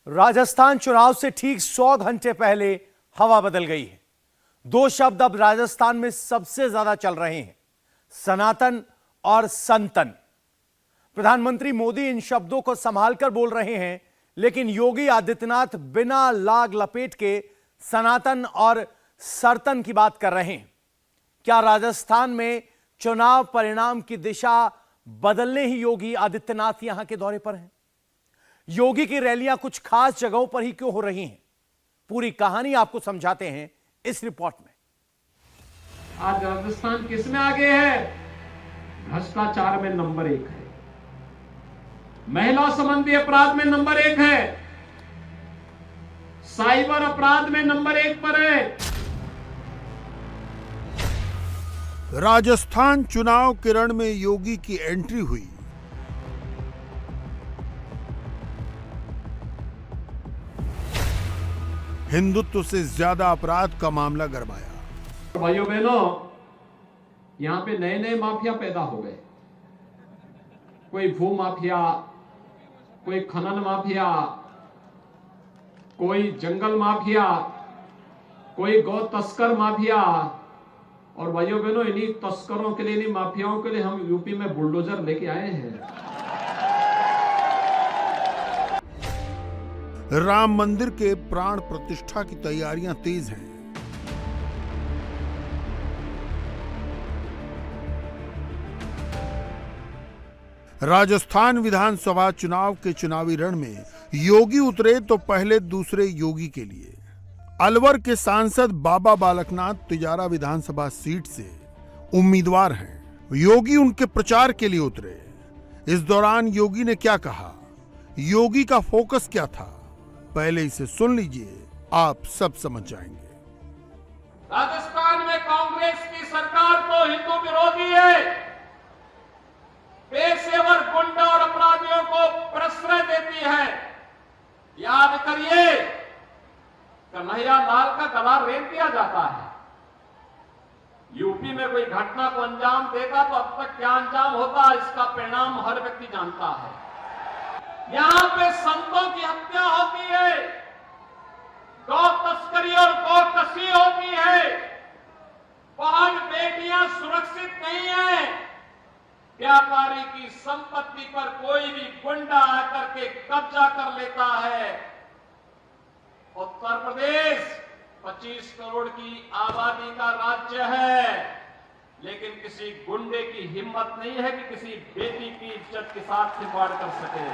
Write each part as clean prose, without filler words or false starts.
राजस्थान चुनाव से ठीक 100 घंटे पहले हवा बदल गई है। दो शब्द अब राजस्थान में सबसे ज्यादा चल रहे हैं, सनातन और संतन। प्रधानमंत्री मोदी इन शब्दों को संभालकर बोल रहे हैं, लेकिन योगी आदित्यनाथ बिना लाग लपेट के सनातन और सर्तन की बात कर रहे हैं। क्या राजस्थान में चुनाव परिणाम की दिशा बदलने ही योगी आदित्यनाथ यहां के दौरे पर हैं? योगी की रैलियां कुछ खास जगहों पर ही क्यों हो रही हैं? पूरी कहानी आपको समझाते हैं इस रिपोर्ट में। आज राजस्थान किसमें आगे है? भ्रष्टाचार में नंबर 1 है, महिला संबंधी अपराध में नंबर 1 है, साइबर अपराध में नंबर 1 पर है। राजस्थान चुनाव के रण में योगी की एंट्री हुई। हिंदुत्व से ज्यादा अपराध का मामला गरमाया। भाइयों बहनों, यहां पे नए नए माफिया पैदा हो गए। कोई भू माफिया, कोई खनन माफिया, कोई जंगल माफिया, कोई गौ तस्कर माफिया। और भाइयों बहनों, इन्हीं तस्करों के लिए, इन्हीं माफियाओं के लिए हम यूपी में बुलडोजर लेके आए हैं। राम मंदिर के प्राण प्रतिष्ठा की तैयारियां तेज हैं। राजस्थान विधानसभा चुनाव के चुनावी रण में योगी उतरे तो पहले दूसरे योगी के लिए। अलवर के सांसद बाबा बालकनाथ तिजारा विधानसभा सीट से उम्मीदवार हैं। योगी उनके प्रचार के लिए उतरे। इस दौरान योगी ने क्या कहा, योगी का फोकस क्या था, पहले इसे सुन लीजिए, आप सब समझ जाएंगे। राजस्थान में कांग्रेस की सरकार तो हिंदू विरोधी है, पेशेवर गुंडा और अपराधियों को प्रश्रय देती है। याद करिए, कन्हैया लाल का गला रेत दिया जाता है। यूपी में कोई घटना को अंजाम देगा तो अब तक क्या अंजाम होता है, इसका परिणाम हर व्यक्ति जानता है। यहां पे संतों की हत्या होती है, गौ तस्करी और गौ कसी होती है, बहन बेटियां सुरक्षित नहीं है, व्यापारी की संपत्ति पर कोई भी गुंडा आकर के कब्जा कर लेता है। उत्तर प्रदेश 25 करोड़ की आबादी का राज्य है, लेकिन किसी गुंडे की हिम्मत नहीं है कि किसी बेटी की इज्जत के साथ खिलवाड़ कर सके।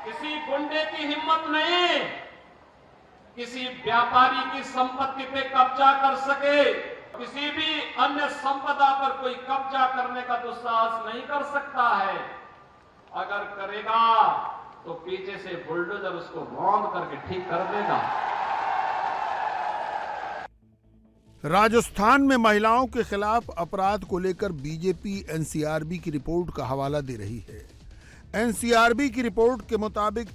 किसी गुंडे की हिम्मत नहीं किसी व्यापारी की संपत्ति पे कब्जा कर सके। किसी भी अन्य संपदा पर कोई कब्जा करने का दुस्साहस नहीं कर सकता है। अगर करेगा तो पीछे से बुलडोजर उसको रौंद करके ठीक कर देगा। राजस्थान में महिलाओं के खिलाफ अपराध को लेकर बीजेपी एनसीआरबी की रिपोर्ट का हवाला दे रही है। एनसीआरबी की रिपोर्ट के मुताबिक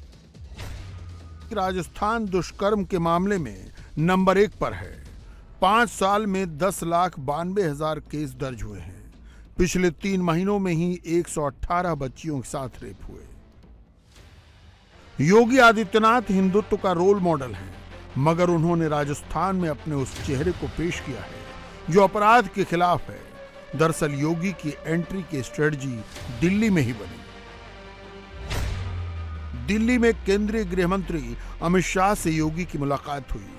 राजस्थान दुष्कर्म के मामले में नंबर 1 पर है। 5 साल में 10,92,000 केस दर्ज हुए हैं। पिछले 3 महीनों में ही 118 बच्चियों के साथ रेप हुए। योगी आदित्यनाथ हिंदुत्व का रोल मॉडल हैं, मगर उन्होंने राजस्थान में अपने उस चेहरे को पेश किया है जो अपराध के खिलाफ है। दरअसल योगी की एंट्री की स्ट्रेटजी दिल्ली में ही बनी। दिल्ली में केंद्रीय गृह मंत्री अमित शाह से योगी की मुलाकात हुई।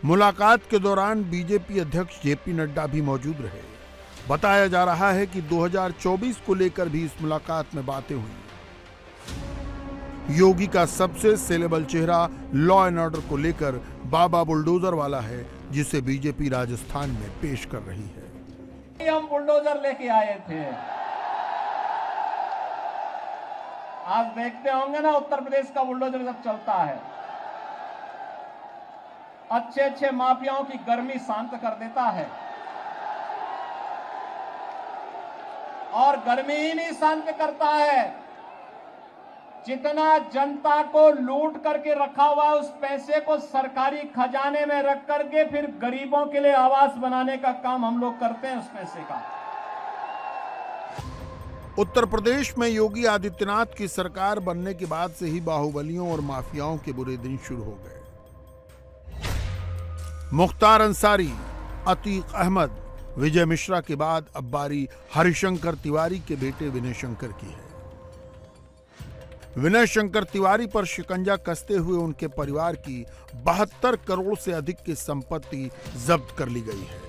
मुलाकात के दौरान बीजेपी अध्यक्ष जेपी नड्डा भी मौजूद रहे। बताया जा रहा है कि 2024 को लेकर भी इस मुलाकात में बातें हुई। योगी का सबसे सेलेबल चेहरा लॉ एंड ऑर्डर को लेकर बाबा बुलडोजर वाला है, जिसे बीजेपी राजस्थान में पेश कर रही है। हम बुलडोजर लेके आए थे। आज देखते होंगे ना, उत्तर प्रदेश का बुलडोजर जब चलता है, अच्छे माफियाओं की गर्मी शांत कर देता है। और गर्मी ही नहीं शांत करता है, जितना जनता को लूट करके रखा हुआ है, उस पैसे को सरकारी खजाने में रख करके फिर गरीबों के लिए आवास बनाने का काम हम लोग करते हैं उस पैसे का। उत्तर प्रदेश में योगी आदित्यनाथ की सरकार बनने के बाद से ही बाहुबलियों और माफियाओं के बुरे दिन शुरू हो गए। मुख्तार अंसारी, अतीक अहमद, विजय मिश्रा के बाद अब बारी हरिशंकर तिवारी के बेटे विनय शंकर की है। विनय शंकर तिवारी पर शिकंजा कसते हुए उनके परिवार की 72 करोड़ से अधिक की संपत्ति जब्त कर ली गई है।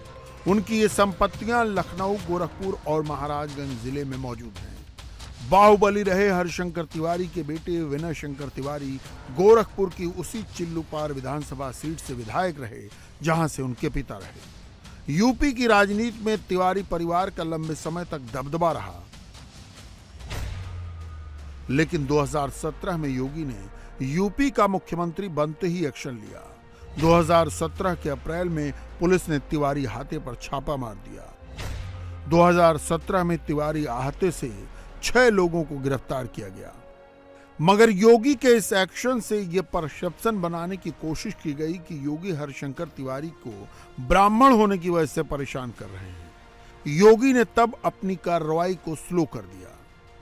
उनकी ये संपत्तियां लखनऊ, गोरखपुर और महाराजगंज जिले में मौजूद हैं। बाहुबली रहे हरिशंकर तिवारी के बेटे विनय शंकर तिवारी गोरखपुर की उसी चिल्लूपार विधानसभा सीट से विधायक रहे जहां से उनके पिता रहे। यूपी की राजनीति में तिवारी परिवार का लंबे समय तक दबदबा रहा, लेकिन 2017 में योगी ने यूपी का मुख्यमंत्री बनते ही एक्शन लिया। 2017 के अप्रैल में पुलिस ने तिवारी हाथे पर छापा मार दिया। 2017 में तिवारी आहते से 6 लोगों को गिरफ्तार किया गया। मगर योगी के इस एक्शन से यह परसेप्शन बनाने की कोशिश की गई कि योगी हरिशंकर तिवारी को ब्राह्मण होने की वजह से परेशान कर रहे हैं। योगी ने तब अपनी कार्रवाई को स्लो कर दिया।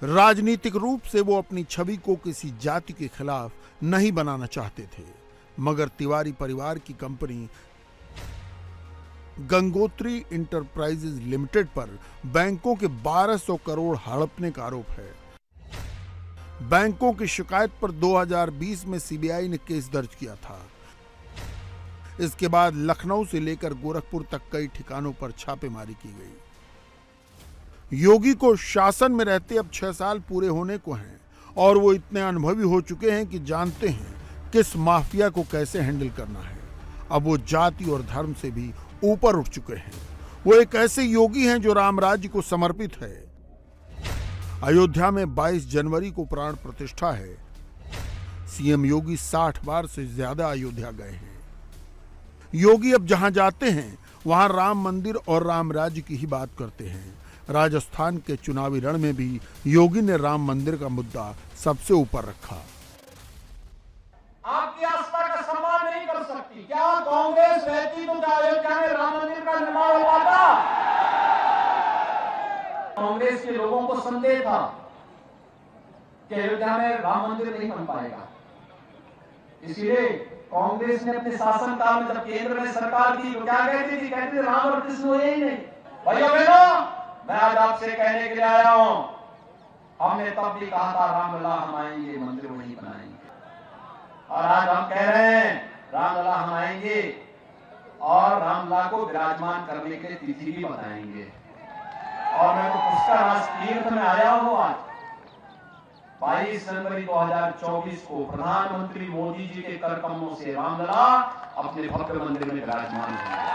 राजनीतिक रूप से वो अपनी छवि को किसी जाति के खिलाफ नहीं बनाना चाहते थे, मगर तिवारी परिवार की कंपनी गंगोत्री इंटरप्राइजेज लिमिटेड पर बैंकों के 1200 करोड़ हड़पने का आरोप है। बैंकों की शिकायत पर 2020 में सीबीआई ने केस दर्ज किया था। इसके बाद लखनऊ से लेकर गोरखपुर तक कई ठिकानों पर छापेमारी की गई। योगी को शासन में रहते अब 6 साल पूरे होने को हैं और वो इतने अनुभवी हो चुके हैं कि जानते हैं किस माफिया को कैसे हैंडल करना है। अब वो जाति और धर्म से भी ऊपर उठ चुके हैं। वो एक ऐसे योगी हैं जो राम राज्य को समर्पित है। अयोध्या में 22 जनवरी को प्राण प्रतिष्ठा है। सीएम योगी 60 बार से ज्यादा अयोध्या गए हैं। योगी अब जहां जाते हैं वहां राम मंदिर और राम राज्य की ही बात करते हैं। राजस्थान के चुनावी रण में भी योगी ने राम मंदिर का मुद्दा सबसे ऊपर रखा। आपकी आस्था का सम्मान नहीं कर सकती। क्या कांग्रेस रहती तो अयोध्या में राम मंदिर का निर्माण हो पाता? कांग्रेस के लोगों को संदेह था कि अयोध्या में राम मंदिर नहीं बन पाएगा। इसलिए कांग्रेस ने अपने शासनकाल में जब केंद्र में सरकार थी तो क्या कहती थी? कहती थी राम और कृष्ण हो ही नहीं। भाइयों बहनों, मैं आज आपसे कहने के लिए आया हूं, हमने तब भी कहा था रामलला हम आएंगे, मंदिर वहीं बनाएंगे। और आज हम कह रहे हैं रामलला हम आएंगे और रामलला को विराजमान करने के तिथि भी बताएंगे। और मैं तो पुष्कर तीर्थ में आया हूं। आज 22 जनवरी 2024 को प्रधानमंत्री मोदी जी के कर कमलों से रामलला अपने भव्य मंदिर में विराजमान होंगे।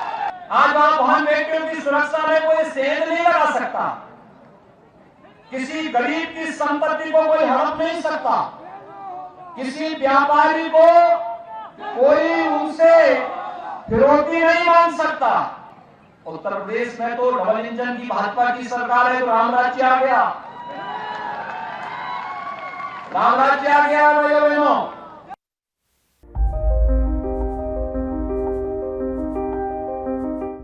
आज आप वहां व्यक्तियों की सुरक्षा में कोई सेंध नहीं लगा सकता। किसी गरीब की संपत्ति को कोई हड़प नहीं सकता। किसी व्यापारी को कोई उनसे फिरौती नहीं मांग सकता। उत्तर प्रदेश में तो डबल इंजन की भाजपा की सरकार है तो राम राज्य आ गया। राम राज्य आ गया भाइयों बहनों।